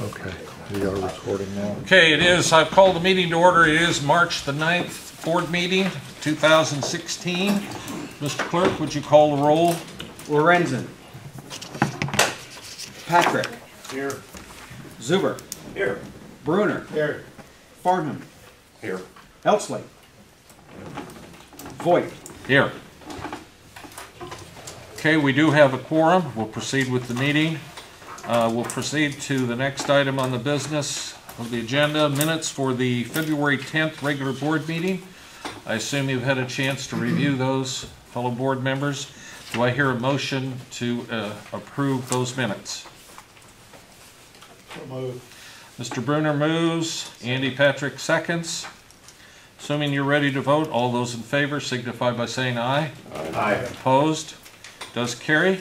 Okay, we are recording now. Okay, it is. I've called the meeting to order. It is March the 9th, board meeting, 2016. Mr. Clerk, would you call the roll? Lorenzen. Patrick. Here. Zuber. Here. Bruner. Here. Farnham. Here. Elsley. Voigt. Here. Okay, we do have a quorum. We'll proceed with the meeting. We'll proceed to the next item on the business of the agenda, minutes for the February 10th regular board meeting. I assume you've had a chance to review those, fellow board members. Do I hear a motion to approve those minutes? So moved. Mr. Bruner moves. Andy Patrick seconds. Assuming you're ready to vote, all those in favor signify by saying aye. Aye. Opposed? Does carry.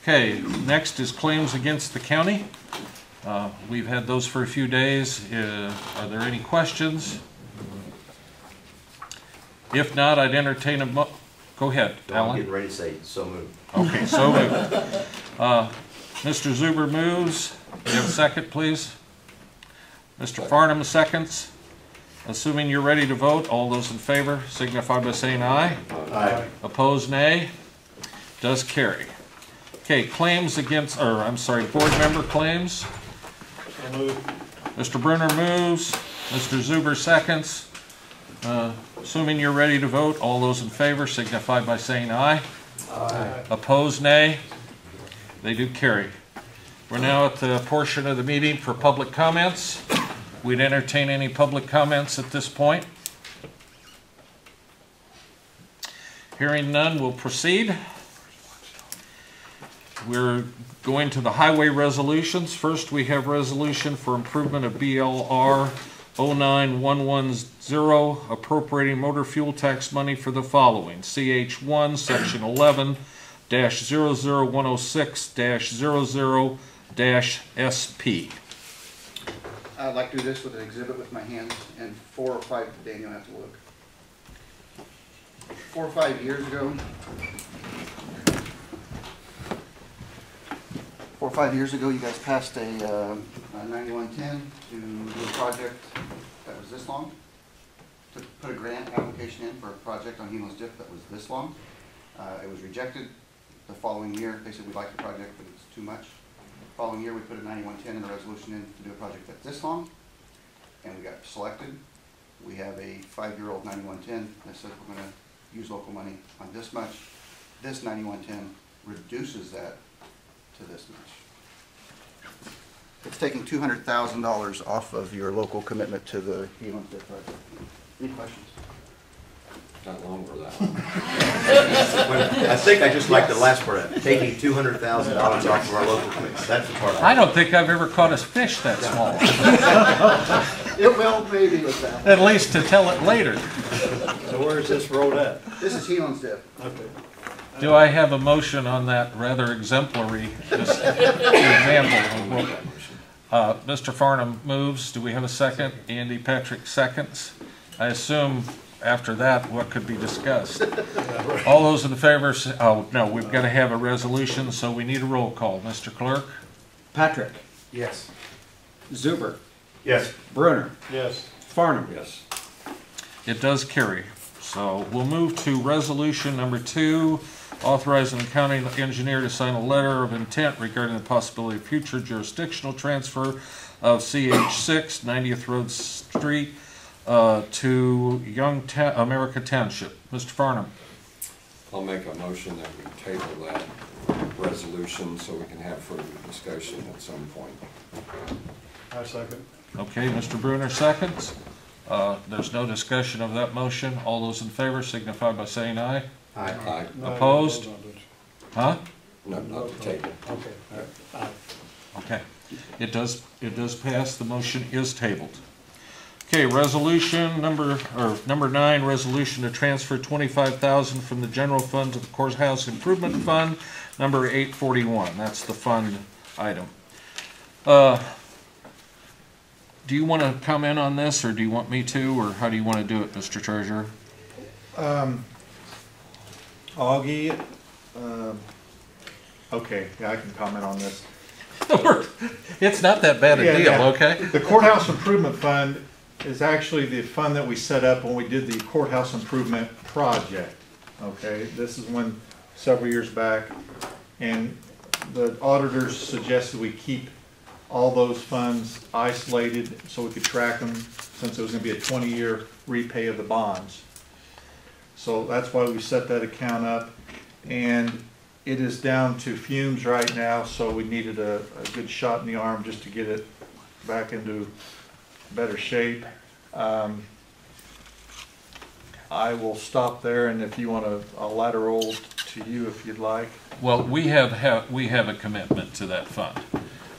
Okay, next is claims against the county. We've had those for a few days. Are there any questions? If not, I'd entertain a go ahead, Alan. I'm getting ready to say so moved. Okay, so moved. Mr. Zuber moves. Do you have a second, please? Mr. Farnham seconds. Assuming you're ready to vote, all those in favor signify by saying aye. Aye. Opposed, nay. Does carry. Okay, claims against, or I'm sorry, board member claims. So moved. Mr. Bruner moves. Mr. Zuber seconds. Assuming you're ready to vote, all those in favor signify by saying aye. Aye. Opposed, nay. They do carry. We're now at the portion of the meeting for public comments. We'd entertain any public comments at this point. Hearing none, we'll proceed. We're going to the highway resolutions. First, we have resolution for improvement of BLR 09110, appropriating motor fuel tax money for the following: CH1, Section 11-00-106-00-SP. I'd like to do this with an exhibit with my hands, and 4 or 5, Daniel has to look. 4 or 5 years ago, 4 or 5 years ago, you guys passed a 9110 to do a project that was this long, to put a grant application in for a project on Hemo's Dip that was this long. It was rejected the following year. They said we'd like the project, but it's too much. The following year, we put a 9110 in the resolution in to do a project that's this long, and we got selected. We have a 5-year-old 9110 that says we're going to use local money on this much. This 9110 reduces that to this much. It's taking $200,000 off of your local commitment to the Hemo's Dip project. Any questions? Not long for that one. I think I just like the last part of it, taking $200,000 off of our local commitments. That's the part I don't think I've ever caught a fish that small. It will, maybe with that. At least to tell it later. So where's this road at? This is Hemo's Dip. Okay. Do I have a motion on that rather exemplary example? Mr. Farnham moves. Do we have a second? Andy Patrick seconds. I assume after that what could be discussed. All those in favor say, oh no, we've got to have a resolution, so we need a roll call. Mr. Clerk? Patrick. Yes. Zuber. Yes. Bruner. Yes. Farnham. Yes. It does carry. So we'll move to resolution number 2, authorizing the county engineer to sign a letter of intent regarding the possibility of future jurisdictional transfer of CH6 90th Road Street to Young America Township. Mr. Farnham. I'll make a motion that we table that resolution so we can have further discussion at some point. I second. Okay, Mr. Bruner seconds. There's no discussion of that motion. All those in favor signify by saying aye. Aye. Aye. Opposed? Huh? No, not the table. Okay. Aye. Okay. It does pass. The motion is tabled. Okay, resolution number 9, resolution to transfer $25,000 from the general fund to the Courthouse Improvement Fund, number 841. That's the fund item. Do you want to comment on this, or do you want me to, or how do you want to do it, Mr. Treasurer? Augie, okay, yeah, I can comment on this. It's not that bad a Yeah, deal, yeah. okay? The courthouse improvement fund is actually the fund that we set up when we did the courthouse improvement project. Okay, this is when, several years back, and the auditors suggested we keep all those funds isolated so we could track them, since it was gonna be a 20-year repay of the bonds. So that's why we set that account up, and it is down to fumes right now, so we needed a good shot in the arm just to get it back into better shape. I will stop there, and if you want to, I'll lateral to you if you'd like. Well, we have a commitment to that fund.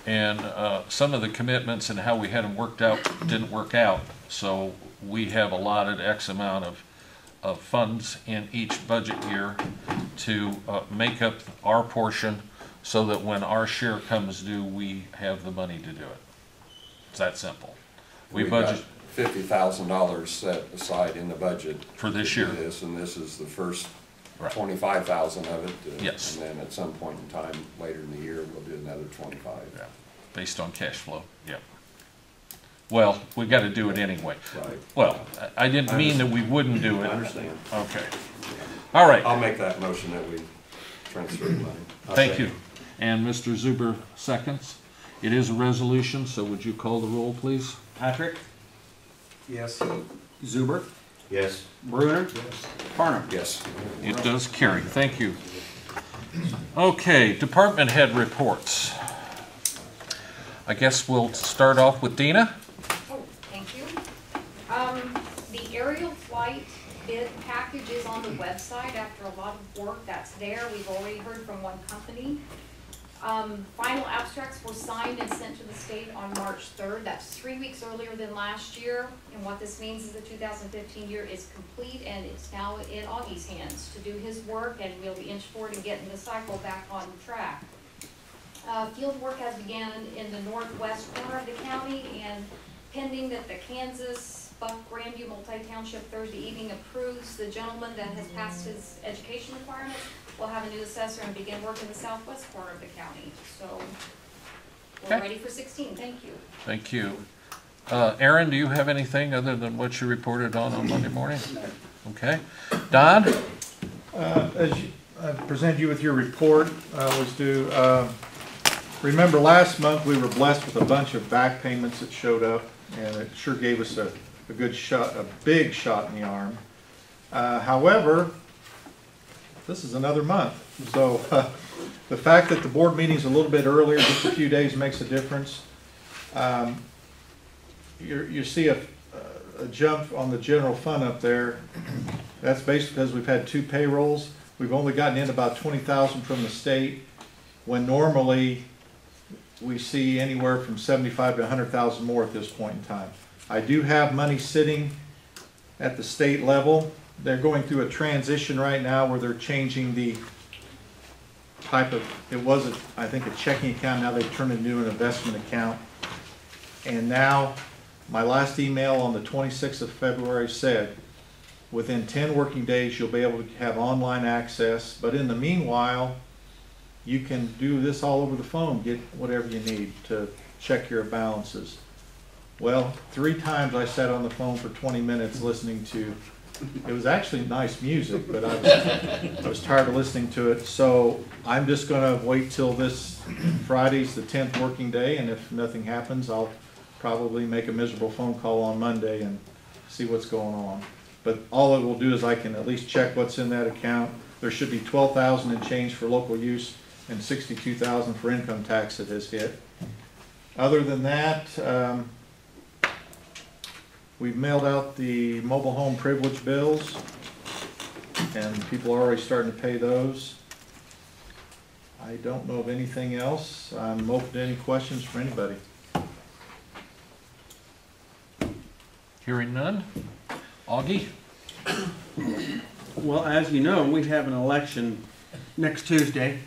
And some of the commitments and how we had them worked out didn't work out. So we have allotted X amount of funds in each budget year to make up our portion so that when our share comes due, we have the money to do it. It's that simple. We We've got budget $50,000 set aside in the budget. for this to year. do this, and this is the first Right. 25,000 of it. Yes. And then at some point in time, later in the year, we'll do another 25. Yeah, based on cash flow, yep. Well, we got to do it anyway. Right. Well, I didn't mean that we wouldn't do I it. understand. Okay. All right. I'll make that motion that we transfer the money. Thank you. And Mr. Zuber seconds. It is a resolution, so would you call the roll, please? Patrick, Yes. Zuber, Yes. Bruner, Farnham. Yes. It does carry. Thank you. Okay, department head reports. I guess we'll start off with Dina. Oh, thank you. The aerial flight bid package is on the website after a lot of work. That's there. We've already heard from one company. Final abstracts were signed and sent to the state on March 3rd. That's 3 weeks earlier than last year. And what this means is the 2015 year is complete, and it's now in Augie's hands to do his work, and we'll be inch forward and getting the cycle back on track. Field work has begun in the northwest corner of the county, and pending that the Kansas Buck Grandview Multi-Township Thursday evening approves the gentleman that has passed his education requirements, we'll have a new assessor and begin work in the southwest corner of the county. So we're Okay. ready for 16. Thank you. Thank you. Aaron, do you have anything other than what you reported on Monday morning? Okay. Don? As I presented you with your report, was due, remember last month we were blessed with a bunch of back payments that showed up, and it sure gave us a good shot, a big shot in the arm. However, this is another month, so the fact that the board meeting's a little bit earlier, just a few days, makes a difference. You see a jump on the general fund up there. That's basically because we've had 2 payrolls. We've only gotten in about 20,000 from the state, when normally we see anywhere from 75 to 100,000 more at this point in time. I do have money sitting at the state level. They're going through a transition right now where they're changing the type of, it was, I think, a checking account. Now they've turned it into an investment account. And now, my last email on the 26th of February said, within 10 working days, you'll be able to have online access. But in the meanwhile, you can do this all over the phone, get whatever you need to check your balances. Well, 3 times I sat on the phone for 20 minutes listening to, it was actually nice music, but I was tired of listening to it. So I'm just gonna wait till this Friday's the 10th working day, and if nothing happens, I'll probably make a miserable phone call on Monday and see what's going on. But all it will do is I can at least check what's in that account. There should be 12,000 and change for local use and 62,000 for income tax that has hit. Other than that, we've mailed out the mobile home privilege bills, and people are already starting to pay those. I don't know of anything else. I'm open to any questions from anybody. Hearing none. Augie? Well, as you know, we have an election next Tuesday.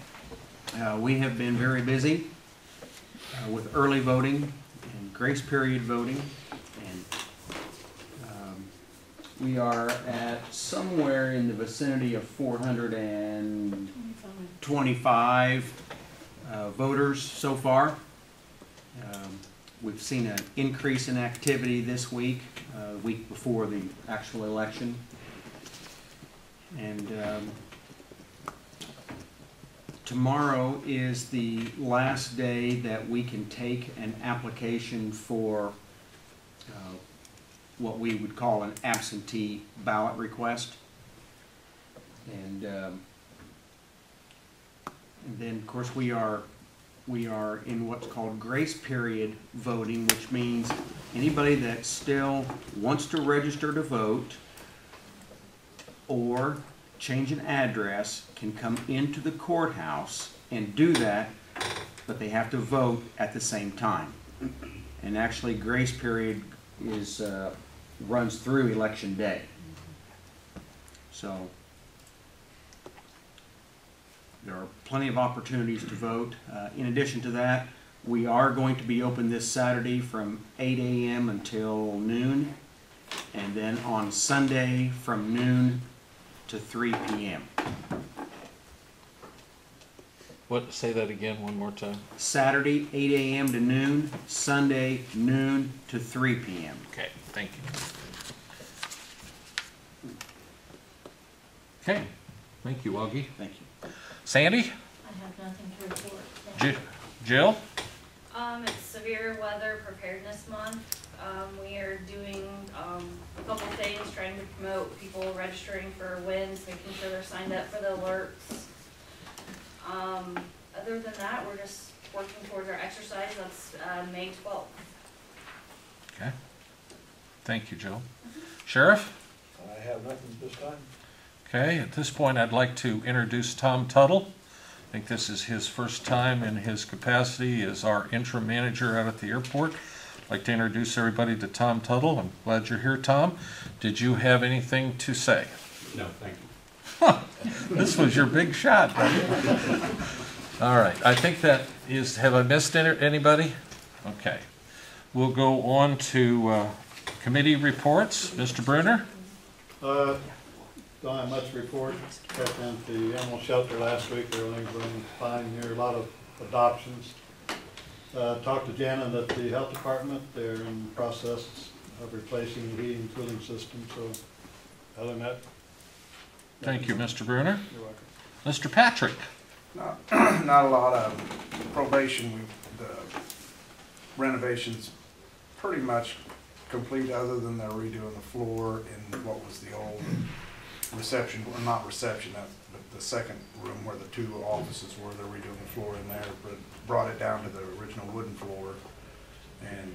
We have been very busy with early voting and grace period voting. And we are at somewhere in the vicinity of 425 voters so far. We've seen an increase in activity this week, week before the actual election. And tomorrow is the last day that we can take an application for what we would call an absentee ballot request. And then, of course, we are in what's called grace period voting, which means anybody that still wants to register to vote or change an address can come into the courthouse and do that, but they have to vote at the same time. And actually, grace period is runs through election day. So there are plenty of opportunities to vote. In addition to that, we are going to be open this Saturday from 8 a.m. until noon, and then on Sunday from noon to 3 p.m. What, say that again one more time. Saturday, 8 a.m. to noon, Sunday, noon to 3 p.m. Okay, thank you. Okay, thank you, Augie. Thank you. Sandy? I have nothing to report. Thank you. Jill? It's Severe Weather Preparedness Month. We are doing a couple things, trying to promote people registering for winds, making sure they're signed up for the alerts. Other than that, we're just working towards our exercise. That's May 12th. Okay. Thank you, Jill. Sheriff? I have nothing this time. Okay, at this point, I'd like to introduce Tom Tuttle. I think this is his first time in his capacity as our interim manager out at the airport. I'd like to introduce everybody to Tom Tuttle. I'm glad you're here, Tom. Did you have anything to say? No, thank you. This was your big shot, buddy. All right, I think that is, have I missed anybody? Okay. We'll go on to committee reports. Mr. Bruner? Don't have much to report. Got down to the animal shelter last week. Everything's running fine here. A lot of adoptions. Talked to Janet at the health department. They're in the process of replacing the heating and cooling system. So, other than that. Thank you, Mr. Bruner. You're welcome. Mr. Patrick? Not a lot of probation. The renovations pretty much complete, other than they're redoing the floor in what was the old reception, well, not reception, but the second room where the two offices were. They're redoing the floor in there, but brought it down to the original wooden floor, and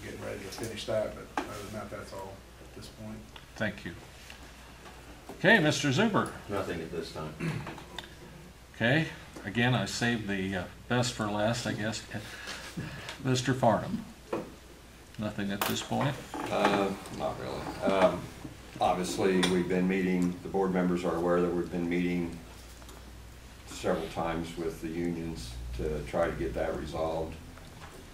getting ready to finish that. But other than that, that's all at this point. Thank you. Okay, Mr. Zuber? Nothing at this time. Okay, again, I saved the best for last, I guess. Mr. Farnham? Nothing at this point? Not really. Obviously, we've been meeting, the board members are aware that we've been meeting several times with the unions to try to get that resolved.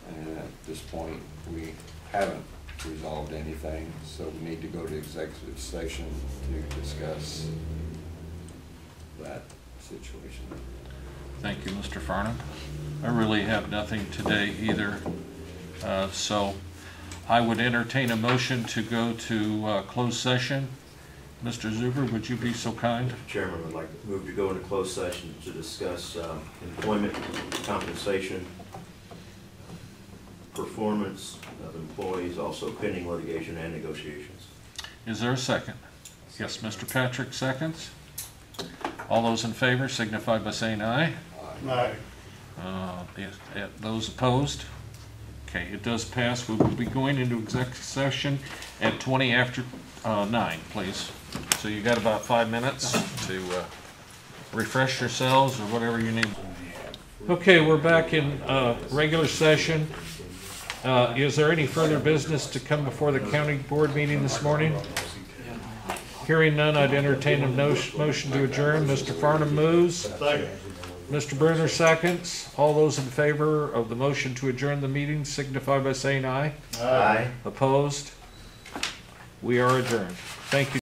And at this point, we haven't resolved anything, so we need to go to executive session to discuss that situation. Thank you, Mr. Farnham. I really have nothing today either. So I would entertain a motion to go to closed session. Mr. Zuber, would you be so kind? Mr. Chairman, would like to move to go into closed session to discuss employment, compensation, performance of employees, also pending litigation and negotiations. Is there a second? Yes, Mr. Patrick seconds. All those in favor signify by saying aye. Aye. Those opposed? Okay, it does pass. We will be going into executive session at 20 after 9, please. So you got about 5 minutes to refresh yourselves or whatever you need. Okay, we're back in regular session. Is there any further business to come before the county board meeting this morning? Hearing none, I'd entertain a motion to adjourn. Mr. Farnham moves. Second. Mr. Bruner seconds. All those in favor of the motion to adjourn the meeting signify by saying aye. Aye. Opposed? We are adjourned. Thank you.